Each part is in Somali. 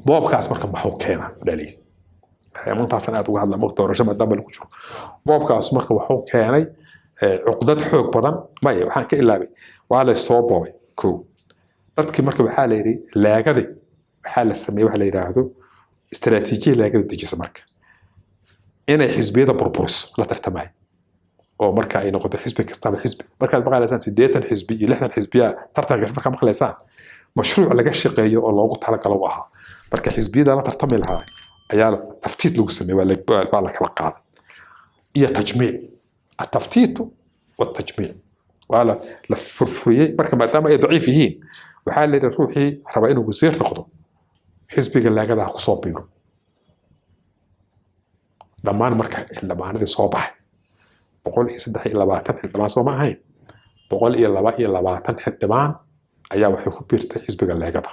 boobkaas marka maxuu keenaa dhaliil maantaasan aad uga hadla mo doorasho maadaama lagu jiro boobkaas marka wuxuu keenay cuqdad xoog badan maya waxaan ka ilaabay waa la soo boobay kow dadkii marka waxaa la yidhi laagaday waxaa la sameeyey waxa la yidhaahdo istaraatiijiya laagada dejisa marka inay xisbiyada burburiso la tartamayo oo marka ay noqoto xisbi kastaba xisbi markaad maqlaysaan 80 xisbi iyo 60 xisbiya tartanka marka maqlaysaan mashruuc laga shaqeeyo oo loogu talagalo u ahaa marka xisbiyada la tartami lahaa ayaa taftiit lagu sameeyay waa la kala qaaday iyo tajmiic التفتيت والتجميع ولا لفرفريه marka maadaama ay daciif yihiin waxa la ruuxi raba inuu wasiir noqdo xisbiga laagada ku soo biiro dhamaan marka xildhibaanadii soo baxay 123 xildhibaan soo ma ahayn 122 xildhibaan ayaa waxay ku biirtay xisbiga laagada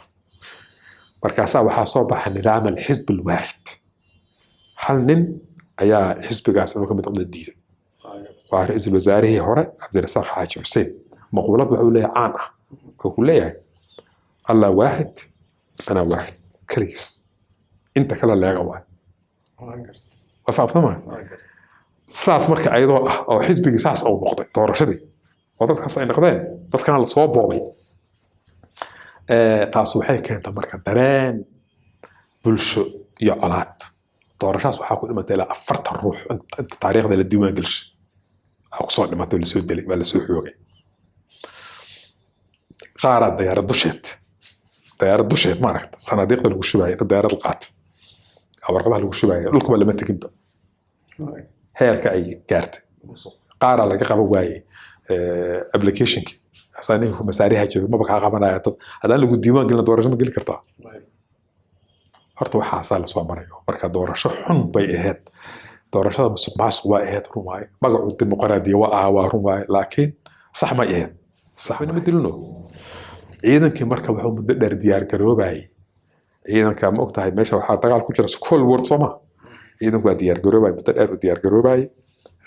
markaasaa waxaa soo baxay nidaam الحزب الواحد hal nin ayaa xisbigaas inuu ka mid noqdo diiday ورئيس الوزراء هورا عبد الرزاق حاج حسين مقولات وحوليه عانة وحوليه الله واحد أنا واحد كريس أنت كلا لا واحد وفاهم طبعا ساس مركا أيضا أو حزب ساس أو نقطة تورشدي وضد خاصة نقدين ضد كان الصواب بوبي تاسوحي كانت مركا دران بلشو يا علات تورشاس وحاكو إما تلا أفرت الروح أنت تاريخ ذا الديوان قلش أقصد لما تقول سود دلي ولا سود حوجي قارة ديار الدشيت ما رحت صناديق اللي وشباي أنت ديار القات أو رقبها اللي وشباي لكم اللي ما تكنت هي كأي كارت قارة لقى قبواي أبليكيشن أصلاً هو مساريها جو ما بقى قبنا هذا اللي قديمان قلنا دورة ما قل كرتا هرتو حاصل سوا مرة دورة شحن بيئات doorashada musuqmaasuq waa ahayd rumaay magacu dimuqraadiya waa rumaay laakiin sax ma ahayd sax ma dilno ciidankii marka wuxuu muddo dheer diyaar garoobay ciidanka ma ogtahay meesha waxa dagaal ku jira school ward soma ciidanku waa diyaar garoobay muddo dheer diyaar garoobay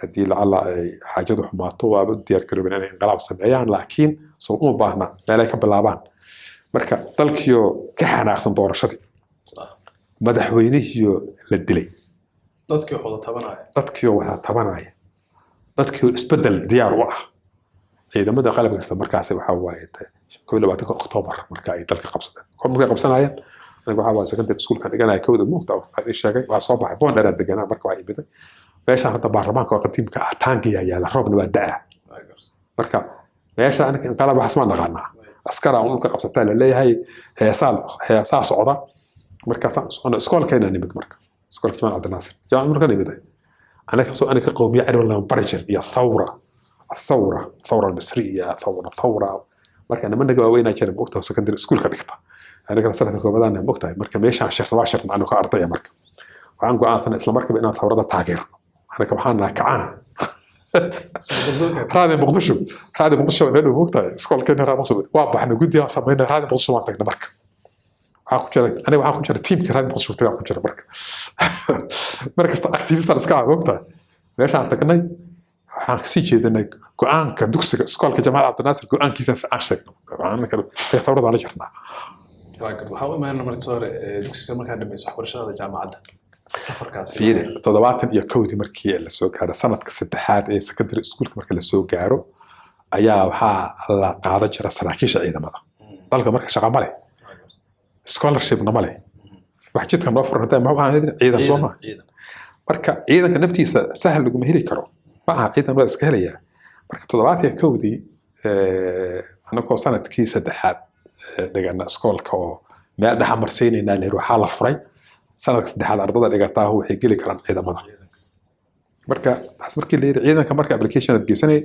hadii la ay xaajadu xumaato waa diyaar garoobay inay inqalaab sameeyaan laakiin soo uma baahna meelay ka bilaabaan marka dalkiyo ka xanaaqsan doorashadii madaxweynihii la dilay dadkii waxa tabanaya dadkii isbedel diyaar u ah ciidamada qalabka sida markaas waxa waaye 22 Oktoobar marka ay dalka qabsadeen markay qabsanayeen aniga waxa waa secondary school kan dhiganay kooda muuqda waxa ay sheegay waa soo baxay boon dheer deganaa marka waa ibiday meesha hadda baarlamaanka oo qadiimka ah taangiya ayaa la roobna waa daa marka meesha aniga in qalab waxas ma naqaana askara uu ka qabsatay la leeyahay heesaa socda markaas aan iskoolkeena nimid marka سكول جمال عبد الناصر جمال مركان يبدأ أنا كقومية عرب لهم برجل يا الثورة المصرية ثورة مركان من نجوا وين كان وقتها سكندري سكول كان يقطع أنا كان سنة كوبادان وقتها مركان ماشي على شهر 10 مع إنه كأرضية مركان وعنقوا أصلا إسلام مركان بأنها ثورة تاجر أنا كمحانا كعان هذا مقدشو لأنه وقتها سكول كان هذا مصر واضح إنه قد يا صمينا هذا مقدشو ما تقدر مركان أنا waxaan ku jiray teamka raad boqosho ku jiray marka activist iska waqta meesha aan tagnay waxaan ka sii jeedinay go'aanka dugsiga iskoolka Jamaal Cabdi Naasir go'aankiisa aan sheegno go'aanka kale ee fawrada la jirnaa waxa uu imaan martoor dugsiga markaa dhameysay waxbarashada jaamacadda safarkaas fiire 71 markii la soo gaaro sanadka saddexaad ee secondary school marka la soo gaaro ayaa waxa la qaadan jiray saraakiisha ciidamada dalka marka shaqo ma leh scholarship namale wax jidka noo furantay ma aha ciidan Soomaa marka ciidanka naftiisa sahal lagu heli karo ma aha ciidan la iska helaya marka 71 anagoo sanadkii saddexaad dagana iskoolka oo meel dhax marsiinayna la ruuxa la furay sanadka saddexaad ardada dhigataa waxay gali karaan ciidamada marka taas markii la yiri ciidanka marka application aad geysanay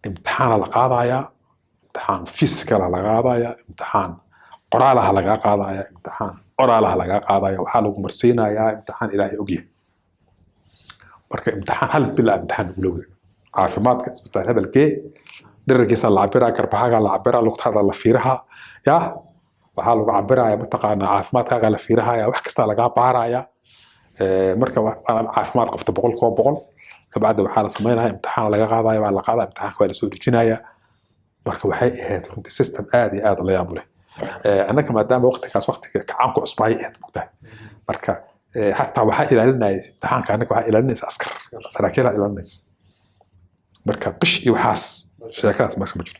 imtixaan la qaadaya imtixaan physical la qaadaya imtixaan qoraalaha laga qaadaya imtixaan oraalaha laga qaadaya waxa lagu marsiinayaa imtixaan ilaahay ogyahay marka imtixaan hal bil imtixaan ugu lawada caafimaadka isbitaal hebelkee dhererkiisa la cabiraa garbahaga la cabiraa lugtada la fiiraha ya waxa lagu cabirayaa mataqaana caafimaadkaaga la fiiraha wax kasta laga baaraya marka caafimaad qofta 100% kabacdi waxa la sameeynaa imtixaan laga qaadaya waa la qaadaa imtixaanka waa la soo dejinaya marka waxay ahayd runtii system aad iyo aad la yaab leh أنا كمان دام وقت كعام كأسبوعي مقتها مركا حتى وحا إلى الناس امتحان كأنك وحا إلى الناس أسكر سراكيلا إلى الناس مركا قش يوحاس شاكاس مركا مجرد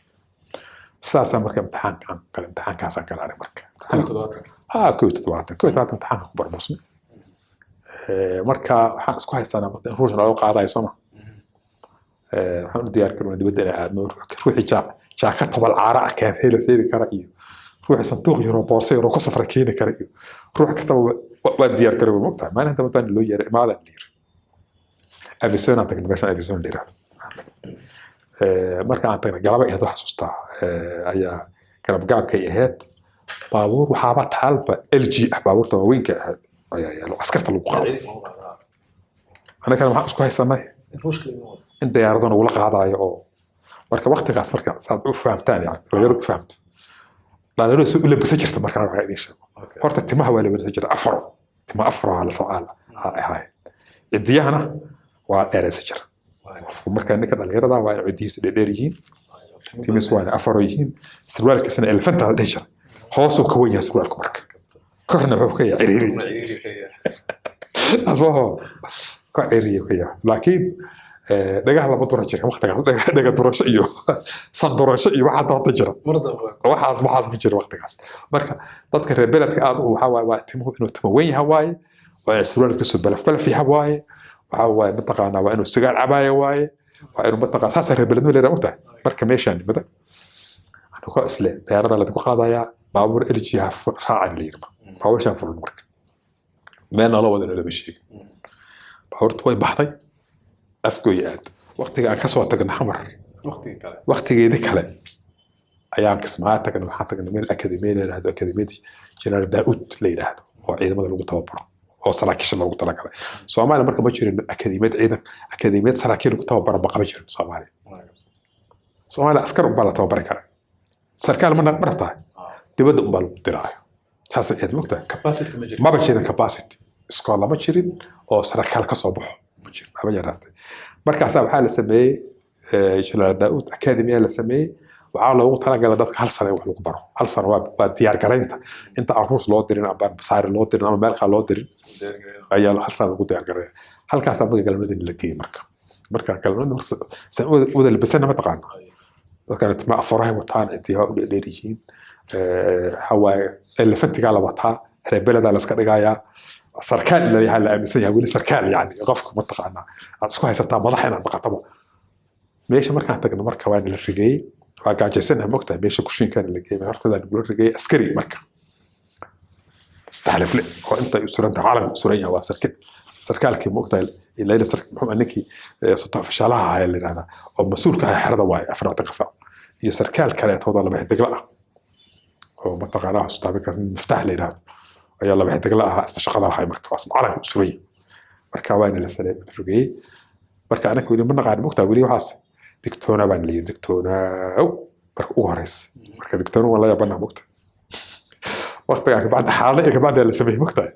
ساسا مركا امتحان كان امتحان كاسان كان على مركا كوي تدواتن امتحان كبر مسلم marka waxaan isku haysanaa marka ruush loo qaaday soma waxaan u diyaar garoonay dibadda aadno ruuxi jaaka tabal caara ah keen heeli kara iyo ruuxi sanduuq yaro boorso yaro ku safar keeni kara iyo ruux kasta waa diyaar garoobay mugtaa maalinta badan loo yeeray imaada liir aviation tagna meesha aviation liir marka aan tagna galaba iyo xasuustaa ayaa galab gaabkay ahayd baabuur waxaaba talba LG baabuurta waaweynka ahayd ayaa loo askarta lagu qaaday أنا كان محاس كويس أنا أنت يا رضنا ولا قاعد على أو مركب وقت قاس مركب صاد فهمت يعني غير فهمت لا لا سوق اللي بسجرت مركب أنا هاي شيء هرت التمه ولا بسجر أفرع على سؤال هاي الديانة وأنا سجر ومركب إنك الغير ده وعديس الديريين تيم سؤال أفرعيين سروالك سنة الفنت على الدجر خاصو كويه سروالك مركب كرنا بوكية عريري أصبحه كعيري وكيا لكن دقة على بطورة شيء وقت دقة دروش إيوه صن دروش إيوه واحد ضغط جرا واحد بيجري وقت قاس مركا تذكر البلد كأضو هواي واتمه إنه تموين هواي وسرور كسب بلفل في هواي وهواي منطقة أنا وإنه سجار عباية هواي وإنه منطقة أساسا البلد ولا رمته مركا ماشي يعني بدأ أنا كأس له تيارة اللي تقول هذا بابور إرجيها راعي اللي يرمى بابور شاف المركب ما أنا الله ولا بشيء بحورت واي بحثي أفقيات وقتي كان كسوة تجن حمر وقتي ذيك هلا أيام كسمعت تجن حتى تجن من الأكاديمية لهذا أكاديمية جنرال داود ليلة هذا وعيد ما لو تببر أو سراكيش لو طلع عليه سوامالي مركب بشر الأكاديمية عيد أكاديمية سراكيل لو تببر بقى بشر سوامالي أسكر بلا تببر كره سركال من برتاه تبدأ بالدراية تحس إيه مقطع ما بشر كاباسيتي اسكولا ما جيرين oo sarakaal ka soo baxo ma jiro haba yaraatay markaas waxa la sameeyay General Daud Academy la sameeyay waxa loogu talagalay dadka hal sano wax lagu baro hal sano waa diyaar gareynta inta aruus loo dirin ama basaar loo dirin ama meel kale loo dirin ayaa hal sano lagu diyaar gareeyay halkaas abaga galmada la geeyay marka galmada san wada labasana ma taqaan dadka ma afarahay wataan intii u dheerihiin hawaay elefantiga la wataa reebelada la iska dhigayaa سركال اللي هلا أمسيه يقولي سركال يعني غفك منطقة أسكوها ستة مضحنا بقطبه ليش مركز تجنا مركز وين الرجاي وقاعد جالسينها مقطع بيش كوشين كان اللي جاي ما هرتدا نقول الرجاي عسكري مركز استحلف لي وأنت يسور أنت عالم سوريا وسركال كي مقطع اللي لا سرك محمد أنكي سطح في شالها هاي اللي هذا أو مسؤول كه حرده واي أفراد تقصى يسركال كلا توضع له بحد قلقة هو منطقة راح سطح بكاس مفتاح لي هذا يلا بحيث تقلقها شقة الحي مركب أصلا عالم سوري مركب وين السلام الرجيء مركب أنا كوني من قاعد مقطع ولي وحاس دكتورنا بان لي دكتورنا أو مركب وهرس مركب دكتورنا والله يبنا مقطع وقت يعني بعد حالة بعد اللي سميه مقطع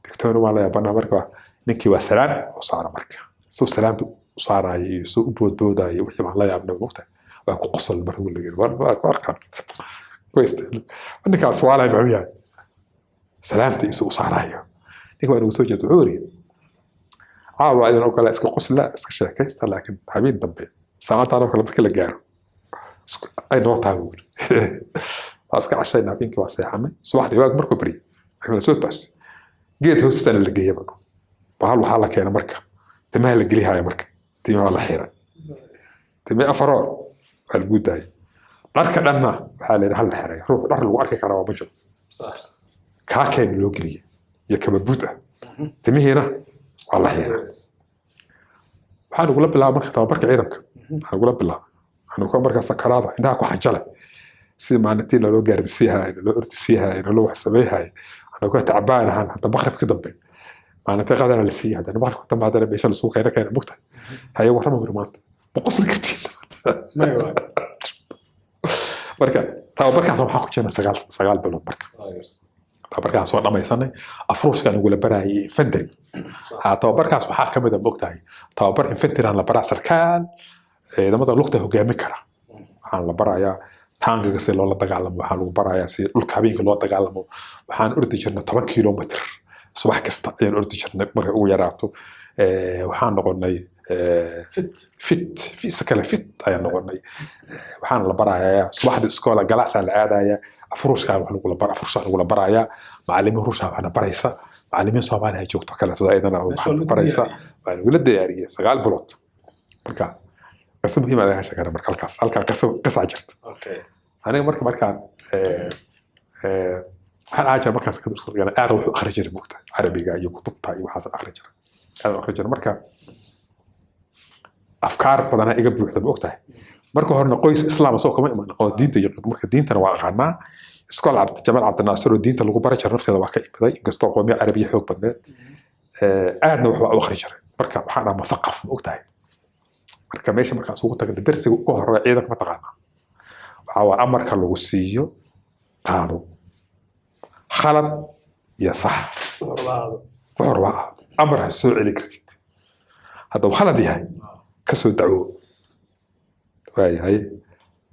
دكتورنا والله يبنا مركب نكي وسلام وصار مركب سو سلام وصار أي سو بود أي وحي الله يبنا مقطع وأكو قصل مركب اللي جرب أركب كويس إنك أسوالها بعميان سلامتي سوء صارايا يقول أنا وسوجة عوري عاوة إذا أقول إسك قص لا إسك شاكيست لكن حبيب ضبي ساعات أعرف كلام كل جارو أي نقطة أقول أسك عشان نابين كواسي حمي صباح دي واقف مركو بري أنا سويت بس جيت هو السنة اللي جاية بقى بحال وحالك أنا مركب تمها اللي جليها يا مركب تمها ولا حيرة تمها أفرار الجود هاي مركب أنا بحال هل الحيرة روح نروح الوارك كرا وبجو صح كاكين لوجري يكمبوده تمي هنا والله هنا waxaan ugu bilaabay marka tababarka ciidanka waxaan ugu bilaabay waxaan ugu markaa sakaraada inaa ku xajale si maalintii loo gaardisiyahay loo ortisiyahay loo wax sameeyahay waxaan ugu tacbaanahan hada maqribka dambe maalintii qadana la siiyay hada maqribka dambe hada meesha la suuqayna keen mugta haye warama gurmaanta boqosl kartiin marka tababarkaas waxaan ku jirnaa sagaal bilood marka tababarkaas oo dhamaysanay afruuska anigu la baraayay infantry tababarkaas waxaa ka mid ah mogtahay tababar infantry aan la baraa sarkaal ciidamada lugta hogaami kara waxaan la barayaa taangiga si loola dagaalamo waxaan lagu barayaa si dhulka habeenkii loo dagaalamo waxaan ordi jirnay 10 kilomitir subax kasta ayaan ordi jirnay marka ugu yaraato waxaan noqonay fit sakala fit ayaan noqonay waxaan la barayaa subaxdii iskoola galacsa la aadaya afruushka wax lagu la barayaa macallimiin ruushka waxna baraysa macallimiin Soomaali ay joogto kala soo ayadana wax baraysa waan wala diyaariyay 9 bilood marka qasab muhiim ah ka shaqeeyaa marka halka qasab jirta okay aniga markaan waxaan aaja markaas ka dursugan aad wuxuu akhri jiray mugta Carabiga iyo kutubta iyo waxaas akhri jiray marka afkaar badan iga buuxda moogtahay marka horena qoys islaam soo kama iman oo diinta iyo marka diintana waa aqaanaa iskool Jamal Abdinaasir oo diinta lagu baro jiray nafteeda waa ka imaday inkastoo qowmiya Carabiga xoog badneed aadna wax u akhri jiray marka waxaan ama thaqaf moogtahay marka meesha markaas ugu tagay darsiga ugu horeeya ciidanka ma taqaana waxa amarka lagu siiyo qaado khalad ya sax warba amar soo celi kartid hada khalad yahay ka soo daco waayahay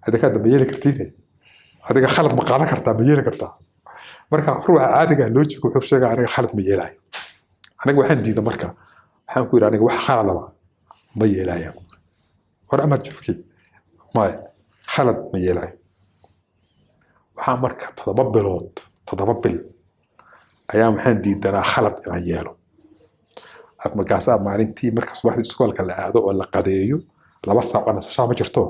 hada ka dambeeyay kartid adiga khalad ma qaadan kartaa ma yeeli kartaa marka ruuxa caadiga logic wuxuu sheegay aniga khalad ma yeelayo aniga waxaan diiday marka waxaan ku yiraahdaa aniga wax khalad ma yeelayo war ama jufki ma khalad ma yeelayo waxaan marka 7 bil ayaa waxaan diidanaa khalad inaan yeelo markaas maalintii marka subaxdii iskoolka la aado oo la qadeeyo 2 saac oo nasasho ma jirto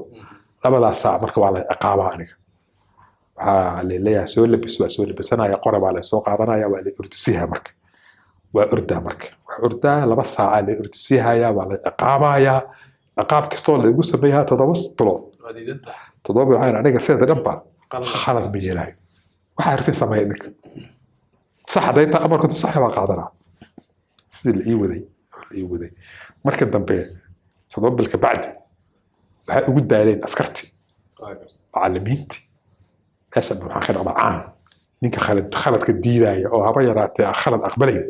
2 saac marka waa la ciqaaba aniga waxa leeyahay soo labisanaya qoraba la soo qaadanaya waa la urtisiha marka waa urdaa 2 saac la urtisiha waa la ciqaabaya ciqaab kastoo la igu sameeyaa 7 bilood wadiidanta 7 bilood aniga sida dhanba khalad ma yeelayo waxa arrin sameeyay صح دايتا أمر كنت صح ما قادرة سيد الإيوذي مركز دمبي صدق بالك بعدي وجود دايرين أسكرتي معلمينتي إيش إنه حاخد عن نيك خالد كديدة أو هبيرات خالد أقبلين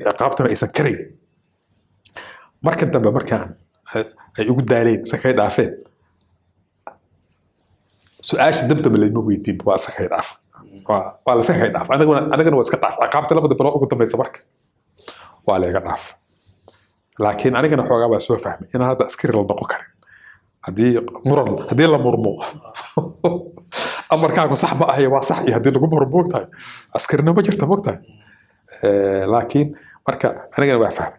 عقابتنا يسكرين مركز دمبي مركان وجود دايرين سكاي دافين سؤالش دبدب اللي مو بيدين بوا سكاي داف ولا سكاي داف أنا واسكت داف عقابتي لابد بروح قلت بيسا مرك ولا يقداف لكن أنا كنا حوجا بس هو فهم إن هذا أسكير للنقو كريم هدي لا مرمو أمر كان صح بقى هي واصح هدي لكم مرمو تاي أسكيرنا ما جرت مقطع لكن مركا أنا كنا بفهم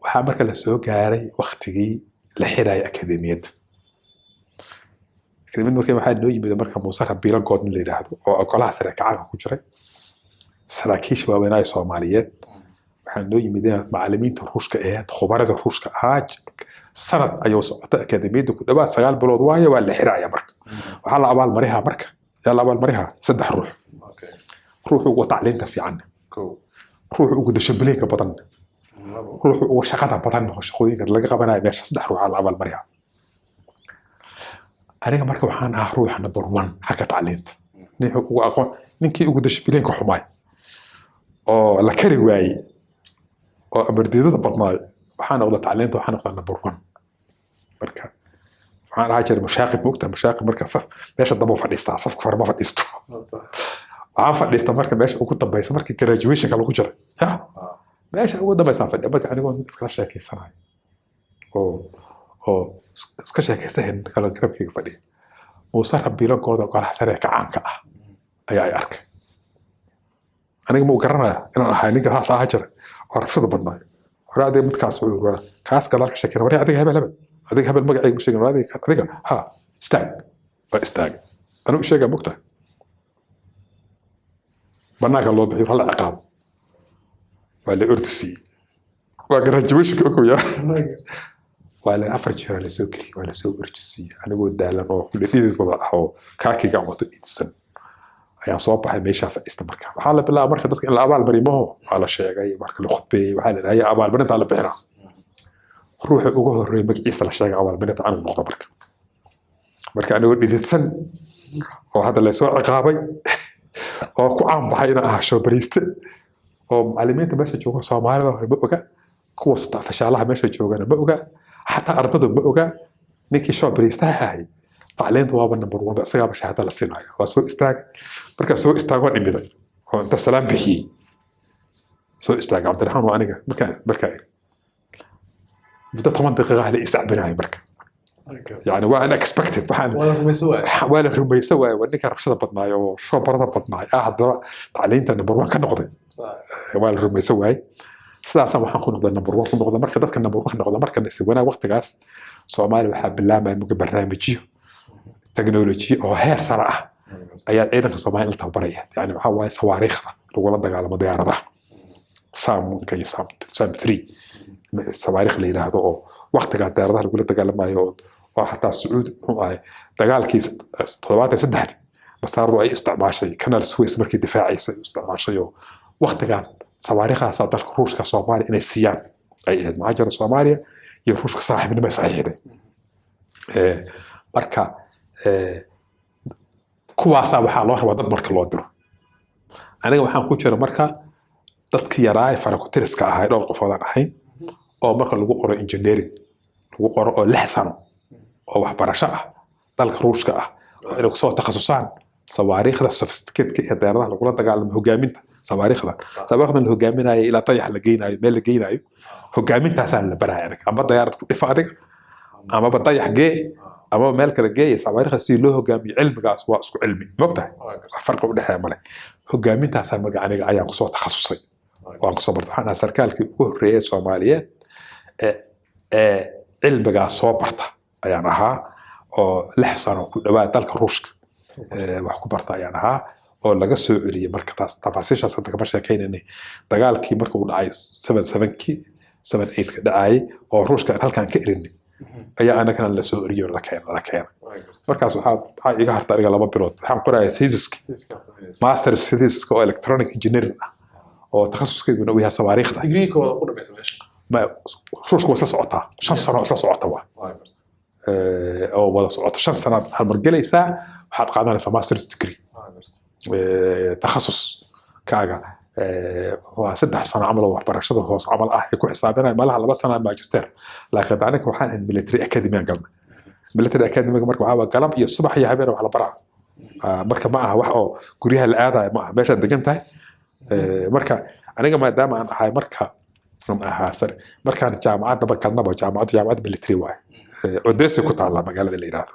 وحامرك لسوق جاري وقتي لحراية أكاديمية كلمة مركا واحد نوي من مركا موسى بيلا قاد من اللي راحوا وأقولها سرك عاقل كجري سراكيش وبناء صوماليات waxaan noo yimideen macallimiinta ruushka ee khubarada ruushka aad sanad ayuu socota akademiyada ku dhawaad 9 bilood waaye waa la xiraaya marka waxa la abaal mariha marka yaa la abaal mariha 3 ruux ruux ugu tacliinta fiican ruux ugu dashabliinka badan ruux ugu shaqada badan shaqooyinka laga qabanayo meesha 3 ruux la abaal mariha aniga marka waxaan ahaa ruuxa number 1 xagga tacliinta ninkii ugu dashabliinka xumaay oo la kari waayay oo amardiyada badnaay waxaan noqday tacliinta waxaan noqday number 1 marka waxaan ahaa jiray mushaaqib marka saf meesha dabo fadhiistaa safka farma fadhiisto waxaan fadhiista marka meesha ugu dambaysa marka graduation ka lagu jiray ya meesha ugu dambaysa fadhiya marka anigoo iska sheekeysanayo oo iska sheekeysan kala garabkayga fadhiya Muuse Rabiilagooda qarax sare ka caanka ah ayaa ay arkay aniga ma garanaya inaan ahay ninka taas ahaa jiray oo rabshada badnaay waraadey midkaas wuxuu wara kaas kala ka sheekay wari adiga hebel magacayga sheegay adiga ha istaag anu sheegay mugta banaanka loo bixiyo hal ciqaab waa la urtisi waa graduation ka kooya waa la 4 jeer la soo keli waa la soo urtisi anigoo daalan oo dhidid wada ah oo kaakiga wato idsan ayaan soo baxay meesha fadhiista marka waxa la bilaabay marka dadka in la abaal mariimo waa la sheegay marka la khudbay waxa la yiraahdaa abaal marinta la bixina ruuxa ugu horeeyay magaciisa la sheegay abaal marinta aan noqdo marka anigoo dhididsan oo hada la soo ciqaabay oo ku caan baxay inaan ahaa show bariiste oo macallimiinta meesha jooga Soomaalida ma oga kuwa fashalaha meesha joogana ma oga xataa ardaydu ma oga ninkii show bariiste ahay tacliinta waaba number 1 isagaa ba shahaada la siinayo waa soo istaag marka soo istaago dhimiday oo inta salaam bixiyay soo istaag Cabdiraxmaan waa aniga marka muddo 10 daqiiqo la isacbinaay marka يعني وانا اكسبكتد ولا رميسه وانك رشده بدنايو شو برده بدناي هذا تعلينتا نمبر 1 كنقضي ولا رميسه واي sidaas waxaan ku noqday number 1 ku noqday marka dadka number 1 noqday marka nasi wanaag waqtigaas Soomaali waxa bilaabay muga barnaamijyo technology oo heer sare ah ayaa ciidanka Soomaaliya la tababaraya yani waxa way sawaariikhda lagu la dagaalamo diyaaradaha saamka iyo sam 3 sawaariikh la yiraahdo oo waqtigaas diyaaradaha lagu la dagaalamayo وحتى السعود هو دجالكيس طلبات سدحت بس عرضوا أي استعمار شيء كان السويس مركي دفاعي استعمار شيء وقت قاعد صواريخها صادر خروج كصومالي إن السيان أي معجر صوماليا يخرج كصاحب من مسعيده مركا كواسا وحاله وضد مركا لودر أنا وحنا كوتشر مركا ضد كيراي فرق ترسكا هاي لو قفلان الحين أو مركا لو قرأ إنجنيرينج لو قرأ لحسن oo waxbarasho ah dalka Ruushka ah inay ku soo takhasusaan sawaariikhda sophisticated ee diyaaradaha lagu la dagaalamo hogaaminta sawaariikhda la hogaaminayo ila tayax la geynayo meel la geynayo hogaamintaas la baraayay ama diyaarad ku dhifa adiga ama badayax gee ama meel kale geey sawaariikhda si loo hogaamiyo cilmigaas waa isku cilmi mogtahay farq u dhaxeeya male hogaamintaas magacaaniga ayaan ku soo takhasusay waan ku soo bartay waxaan sarkaalkii ugu horeeyay Soomaaliyeed ee cilmigaas soo barta ayaan ahaa oo 6 sano ku dhawaad dalka Ruushka wax ku barta ayaan ahaa oo laga soo celiyay marka taas tafaasiisha saddex ka sheekeynay dagaalkii markii uu dhacay 77kii 78 ka dhacay oo Ruushka halkan ka irinay ayaa ana kana la soo celiyo la keenay markaas waxa iga hartay aniga 2 bilood waxaan qoray thesis master thesis oo electronic engineering oo takhasuskaygu uu yahay sawaariikhda degree ko ku dhameysay meesha ma Ruushka wasla socota 5 sano wasla socota oo wada socoto 5 sano hal mar galaysaa waxaad qaadanaysaa master's degree takhasus kaaga waa 3 sano amal waxbarashada hoos amal ah ay ku xisaabinay malaha 2 sano magister laakiin aniga waxaan in military academy aan galnay military academy marka waxa galab iyo subax iyo habeen wax la baraa marka ma aha wax oo guriyaha la aadayo ma aha meesha degan tahay marka aniga maadaama aan ahay marka markaan jaamacadda kalnaba jaamacadda military waay Odessa ku taala magaalada la yiraahdo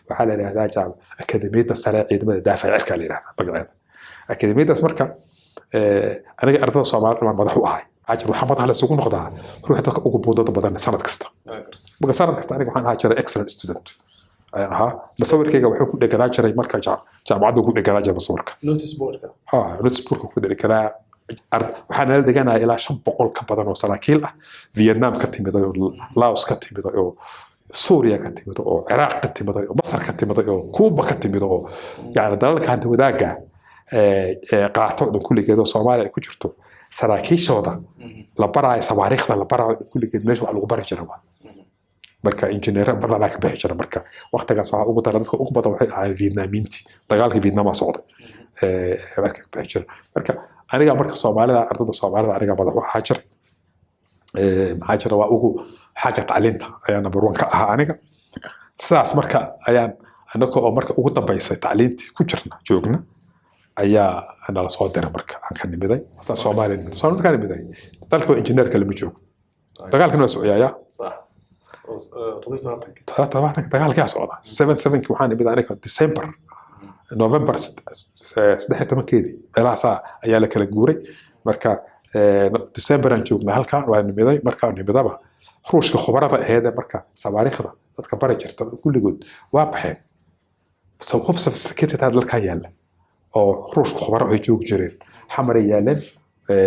waxa la yiraahdaa jaam akademiyada sare ciidamada daafaca cirka la yiraahdo magaceeda akademiyadaas marka aniga ardada Soomaaliyeed ma madax u ahay ajir waxa madax la isugu noqdaa ruuxa dadka ugu boodada badan sanad kasta marka sanad kasta aniga waxaan ahaa jiray excellent student ayaan ahaa masawirkayga wuxuu ku dheganaa jiray marka jaamacadda ku dheganaa jiray masawirka notice boardka notice boardka ku dheganaa waxaan la deganaa ilaa 500 ka badan oo saraakiil ah Vietnam ka timid oo Laos ka timid oo سوريا كتيمة أو العراق كتيمة أو مصر كتيمة أو كوبا كتيمة أو يعني دلالك عند وداعة قاعدوا كل كده صومالي كجرتو سراكيش هذا لبرا صواريخ لبرا كل كده مش وعلى غبار جروا بركة إنجنير بدل لك بحجر بركة وقت جالس وعلى غبار لك أقبض على فيتنامينتي دجالك فيتنام صعد بركة بحجر بركة أنا جا بركة صومالي أرض صومالي أنا جا بدو حجر حجر وأوجو حاجة تعلنتها أنا بروان كأها أنا ساس مركا أيان أنا كأو مركا أقول طبيعي تعلنتي كجرنا جوجنا أيا أنا لا صادر مركا عن كان بداي صار كان بداي تلقوا إنجنير كلام جوج تقال كنا سويا صح طبعا تقال كاس والله 77 كوحاني بداي أنا ديسمبر نوفمبر 16 كيدي إلى ساعة أيا لك الجوري مركا ديسمبر نجوجنا هالكان وأنا بداي مركا نبدأ روشka khubarada aheeda marka sawaariikhda dadka bari jirta kulli good waa baxeen sabab sophisticated dalka yaala oo ruushka khubaro ay joog jireen xamar yaalan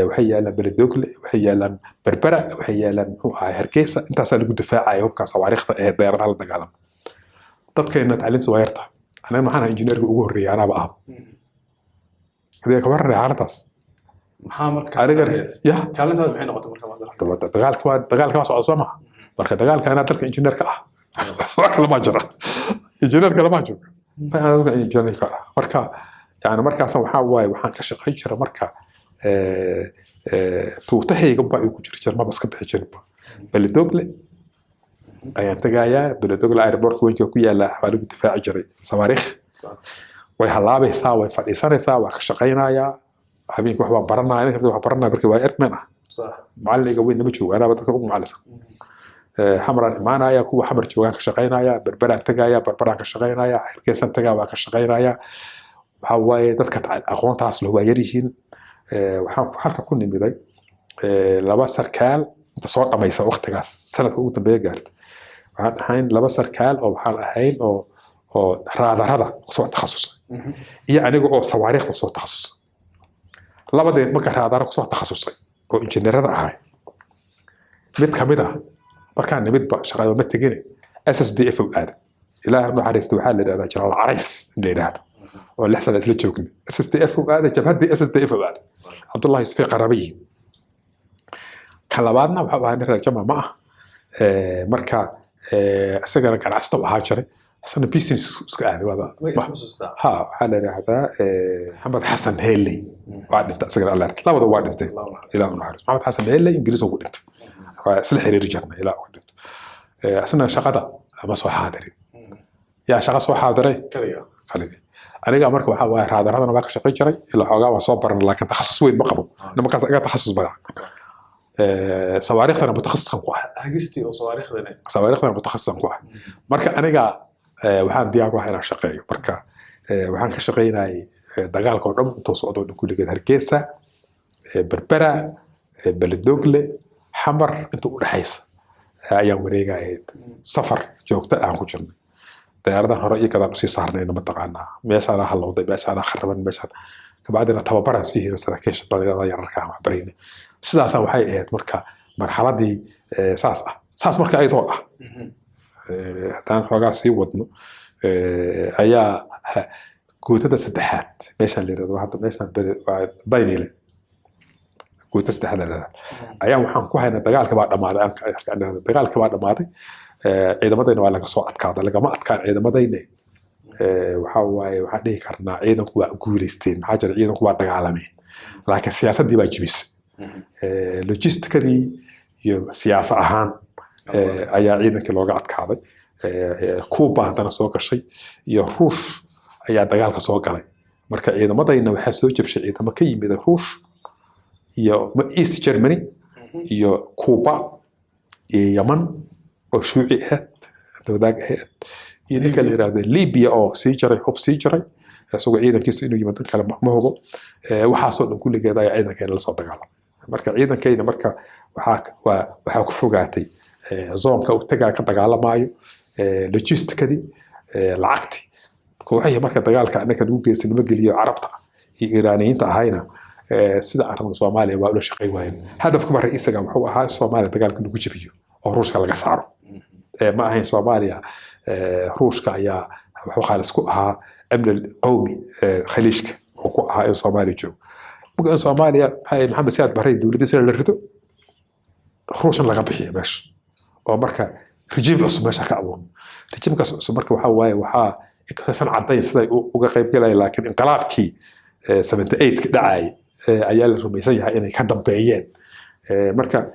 waxay yaalan baladogle waxay yaalan berbera waxay yaalan hargeysa intaas lagu difaacay hubka sawaariikhda ee diyaaradaha la dagaalamo dadkeena tacliin sawaariikhda anaa maxaan injineerka ugu horeeyay anaba ah hadii ka warray xaaladaas maxaa marka aniga ya kaalintaada maxay noqotay marka dagaalka waa socdo ma marka dagaalka ana dalka injineerka ah wax kala ma jira injineerka lama joogo ma injineerka marka yani markaas waxaan ka shaqeyn jiray marka tuutahayga baa igu jira ma baska bixi jiray bal dogle ayaan tagayaa Beledogla airport weynka ku yaala xawaligu difaaci jiray sawaariikh way halaabaysaa way fadhiisanaysaa waa ka shaqaynayaa habeenkii wax baan baranayaa inta wax baranaa markii waa erkman ah macalliga weyn ma joogo anaba dadka ugu macallisan xamraan imaanaya kuwa xamar joogaan ka shaqaynaya berberaan tagaya berberaan ka shaqaynaya xilkeesan tagaa waa ka shaqaynaya waxa waaye dadka aqoontaas loo waa yaryihiin waxaan halka ku nimiday laba sarkaal inta soo dhamaysa waqtigaas sanadka ugu dambeeya gaartay waxaan ahayn laba sarkaal oo waxaan ahayn oo raadarada soo takhasusay iyo aniga oo sawaariikhda soo takhasusay labadeed marka raadara soo takhasusay oo injineerada ahay mid kamid ah markaan nimidba shaqada ma tegin SSDF oo aad ilaahay naxariisto waxaa la yiraahdaa jaraal carays la yiraahdo oo lix sano isla joogni SSDF oo aad jabhadii SSDF oo aad Abdullah Yusuf Qarabi kalabaadna waxa aan raajama ma marka asagana ganacsato waxa jiray asana business iska aad waaba ha waxa la yiraahdaa Maxamed Xasan Heeley waa dhinta asagana Allah labada waa dhintay ilaahay naxariisto Maxamed Xasan Heeley Ingiriis ugu dhintay isla xiriir jirnay ilaa ugu dhinto asana shaqada ama soo xaadirin yaa shaqa soo xaadiray kaliya aniga marka waxa waa raadarada waa ka shaqay jiray ilaa xoogaa waa soo baran laakiin takhasus weyn ma qabo nimankaas aga takhasus badan sawaariikhdana mutakhasisan ku ah hagisti oo sawaariikhdana mutakhasisan ku ah marka aniga waxaan diyaar u ahay inaan shaqeeyo marka waxaan ka shaqeynayay dagaalka oo dhan intuu socdo kulligeed Hargeysa Berbera Beledogle xamar inta u dhaxaysa ayaan wareegayay safar joogto aan ku jirnay diyaaradaha hore iyo kadaan sii saarnayna ma taqaanaa meeshaan halowday meeshaan kharaban meeshaan kabacdina tababaran sii hira saraakiisha dhalinyarada yararka ah waxbarayna sidaas waxay ahayd marka marxaladii saas marka ay too ah hadaan xoogaa sii wadno ayaa guutada saddexaad meeshaan la yiraahdo hadda meeshaan daynile guutada saddexaad la yiraahdo ayaa waxaan ku haynaa dagaalka baa dhamaaday dagaalka baa dhamaaday ciidamadayna waa laga soo adkaaday lagama adkaan ciidamadayna waxa waaye waxaan dhihi karnaa ciidanku waa guuleysteen maxaa jira ciidanku waa dagaalameen laakiin siyaasadii baa jibisay logistikadii iyo siyaasad ahaan ayaa ciidankii looga adkaaday Kuuba haddana soo gashay iyo Ruush ayaa dagaalka soo galay marka ciidamadayna waxaa soo jabshay ciidamo ka yimid Ruush iyo East Germany iyo Kuuba iyo Yemen oo shuuci ahayd dawlad ahayd iyo ninka la yiraahdo Libya oo sii jiray hub sii jiray asagoo ciidankiisa inuu yimaado kala ma hubo waxaa soo dhan kulligeed ayaa ciidankeena la soo dagaalamay marka ciidankeena marka waxaa ku fogaatay zoonka uu tagaa ka dagaalamayo logistikadii lacagti kooxaha marka dagaalka annaka lagu geystay nima geliyo carabta iyo Iiraaniyiinta ahayna sida aan rabno Soomaaliya waa ula shaqay waayeen hadafka marka isaga wuxuu ahaa Soomaaliya dagaalka lagu jibiyo oo Ruushka laga saaro ما هي صوماليا روشكا يا وخالص كوها أمن القومي خليجك وكوها إن صومالي جو ممكن صوماليا هاي محمد سياد بحرين دولة سنة لرتو روشن لقى بحية باش ومركا رجيم عصب باش كأبون رجيم كعصب مركا وحاواي وحا إكساسا عدين سيدا وقاقيب قلعي لكن انقلاب كي 78 دعاي أيال الرميسية إنه كان دبيين مركا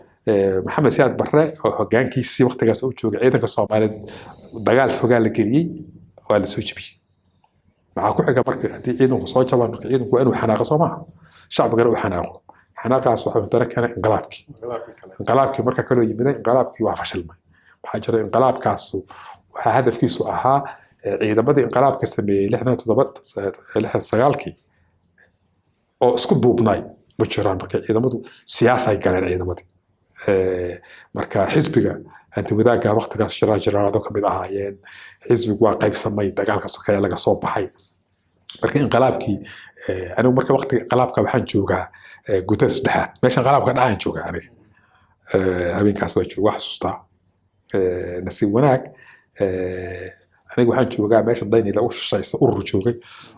محمد سياد برre oo hogaankiisii waqtigaas uu joogay ciidanka Soomaaliyeed dagaal fogaal la geliyay waa la soo jibiyay waxa ku xiga markii hadii ciidanku soo jabaan markii ciidanku inuu xanaaqo Soomaa shacabkana uu xanaaqo xanaaqaas waxa tarakana inqilaabkii marka kale yimid inqilaabkii waa fashilmay waxa jira inqilaabkaas waxa hadafkiisu ahaa ciidamadii inqilaabka sameeyay 67 oo isku duubnay ma jiraan markii ciidamadu siyaasad ay galeen ciidamadii marka xisbiga anti wadaaga waqtigaas jiraado kamid ahaayeen xisbigu waa qayb samay dagaalka sokeeye laga soo baxay marka inqilaabkii anigu marka waqtiga inqilaabka waxaan joogaa guutada saddexaad meesha inqilaabka dhacaan joogaa aniga habeenkaas waa joogaa xasuustaa nasiib wanaag aniga waxaan joogaa meesha dayni la u shaqeysa urur joogay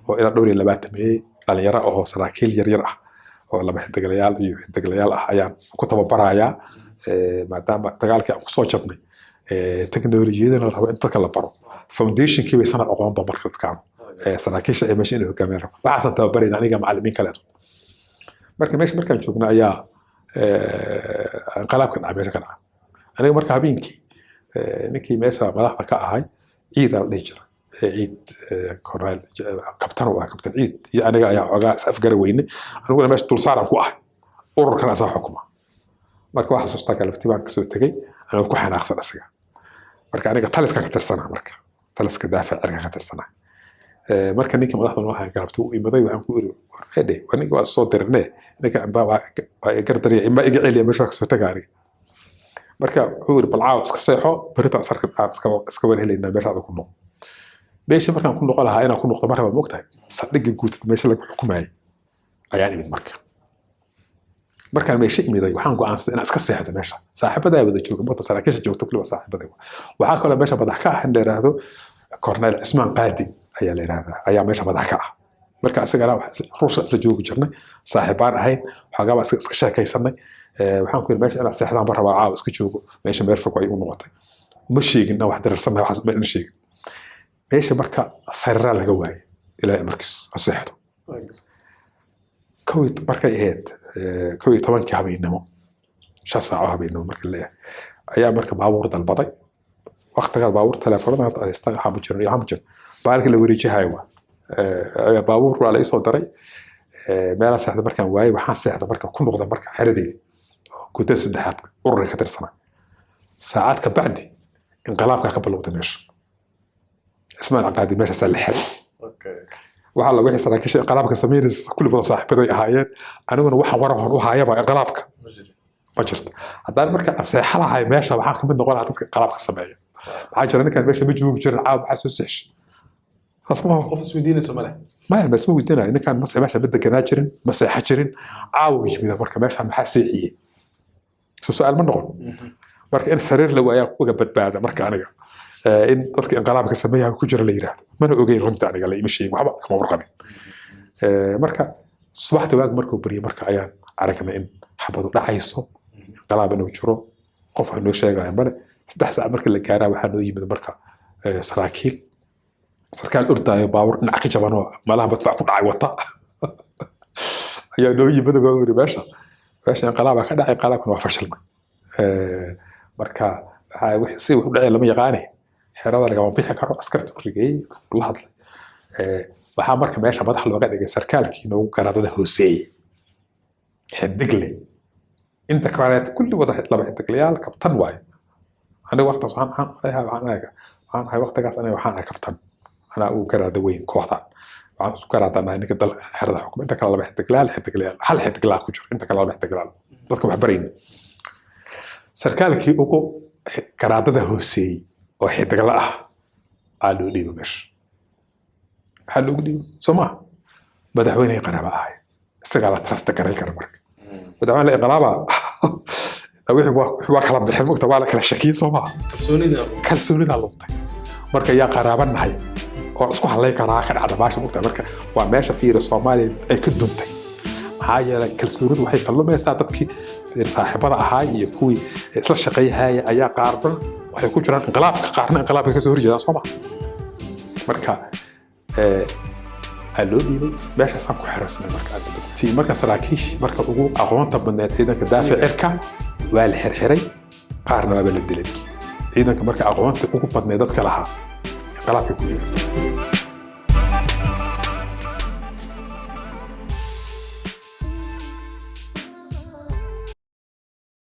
oo ila dhowr iyo 20 dhalinyaro oo saraakiil yar ah oo laba xiddiglayaal iyo xiddiglayaal ah ayaan ku tababarayaa maadaama dagaalkii aan ku soo jabnay teknolojiyadana la rabo in dadka la baro foundationkii bay sana aqoonba marka dadkaan saraakiisha ay meesha inay hogaamiyaan waxaan tababarayna aniga macallimiin kale marka markaan joogna ayaa inqilaabka dhacay meesha ka dhacay aniga marka habeenkii ninkii meesha madaxda ka ahay ciid la dhihi jiray ciid korneyl kabtan waa kabtan ciid iyo aniga ayaa xogaa is afgara weyne aniguna meesha dul saaran ku ah ururkan asaa xukuma marka waxa xasuustaa galabtii baan kasoo tegay anoo ku xanaaqsan asiga marka aniga taliska ka tirsanaa marka taliska daafac cirka ka tirsanaa marka ninkii madaxda noo ahaa galabtii u imaday waxaan ku iri warfeede aniga waa soo dirnee ninka waa gardariya ima iga celiya meesha kasoo tagaa aniga marka wuxuu yiri balcaaw iska seexo baritaan iska wada helaynaa meeshaada ku noqo meeshii markaan ku noqon lahaa inaan ku noqdo marraba moogtahay saldhigga guud meesha lagu xukumayay ayaan imid markaan meesha imiday waxaan go'aansaday inaan iska seexdo meesha saaxiibadaa wada jooga moogta saraakiisha joogta kulli waa saaxiibaday waxaa kaloo meesha madax ka ah in la yidhaahdo korneyl cismaan qaadi ayaa la yidhaahdaa ayaa meesha madax ka ah marka isagana ruusha isla joogi jirnay saaxiibaan ahayn waxoogaa baan iska sheekaysanay waxaan ku yiri meesha inaan seexdaan ba rabaa caawa iska joogo meesha meel fog ay u noqotay uma sheegin inaan wax dareersannahay waxaas ma ina sheegin meesha marka sariraa laga waayay ilaa markiis aseexdo markay ahayd 11 habeenimo 5 saaco habeenimo marka leeyahay ayaa marka baabuur dalbaday waqtigaas baabuur telefoonada hadda haystaan waxaa ma jirin baalka la wareejihayo baabuur waa la isoo daray meelaha seexda markaan waayay waxaan seexda marka ku noqda marka xeradeyda guda saddexaad urur ka tirsanaa saacad ka bacdi inqilaabka ka bilowday meesha ismaan aqaadi meesha sal xeray waxa la wixii saraakiisha inqilaabka sameynaysa kulli wada saaxiibaday ahaayeen aniguna waxa waran u haayaba inqilaabka ma jirto haddaan marka seexalahay meesha waxaan ka mid noqon lahaa dadka inqilaabka sameeya maxaa jira ninkan meesha ma joogi jirin caawa maxaa soo seexshay asmaa qof isweydiinaysa male ما بس مو ودنا إن كان مسح بدك ناجرين مسح حجرين عاوج بذا مركب ماشي محاسيحية سؤال من نقول مركب إن سرير لو أيام وجبت بعد مركب أنا إن تذكر انقلابك سميها كجر اللي يراد ما أنا أجي رمت أنا قال لي مشي وحبا كم مرقمين مركب صبحت واقع مركب بري مركب أيام عرفنا إن حبضوا رعيصه انقلاب إنه يجرو قف إنه شيء قاعد بنا 6 ساعات مركب اللي كان وحنو يجي من مركب سراكيل sarkaal ordaayo baawur dhinac ka jabanoo malaha badfac ku dhacay wata ayaa noo yimid oo yiri meesha inqilaabka ka dhacay inqilaabkuna waa fashilmay marka waxa si wuxuu dhacay lama yaqaanay xerada laga bixi karo askarta urigay la hadlay waxa marka meesha madax looga dhigay sarkaalkii inuu garaadada hooseeyay xidigle inta kaleet kulli wada laba xidiglayaal kabtan waay aniga waqtigaas waxaan hay waqtigaas aniga waxaan kabtan أنا وكرادة وين كوحدان وعن كرادة أنا إنك دل حرد حكم أنت كلا بحتقلال هل حتقلال كجر أنت كلا بحتقلال ضدكم حبرين سركالك يوكو كرادة هوسي وحتقلال قالوا لي بمش حلو لي سمع بدأ وين يقرب هاي استقالة ترست كري كرمك بدأ وين يقربها لو هو كلام بحلمك تبع لك الشكيل سمع كلسوني ده لطي marka yaa qaraabanahay oo isku halay karaa ka dhacda baasha mugta marka waa meesha fiiro Soomaaliyeed ay ka duntay maxaa yeelay kalsoonidu waxay kalluumaysaa dadkii fiir saaxiibada ahaa iyo kuwii isla shaqeeyay ayaa qaarban waxay ku jiraan inqilaabka qaarna inqilaabka ka soo horjeeda Soomaaliya marka aloo dhiibay meesha saan ku xirasnay marka saraakiish marka ugu aqoonta badneed ciidanka daaficirka waa la xirxiray qaarna waa la dilay ciidanka marka aqoonta ugu badneed dadka lahaa inqilaabka ku jiray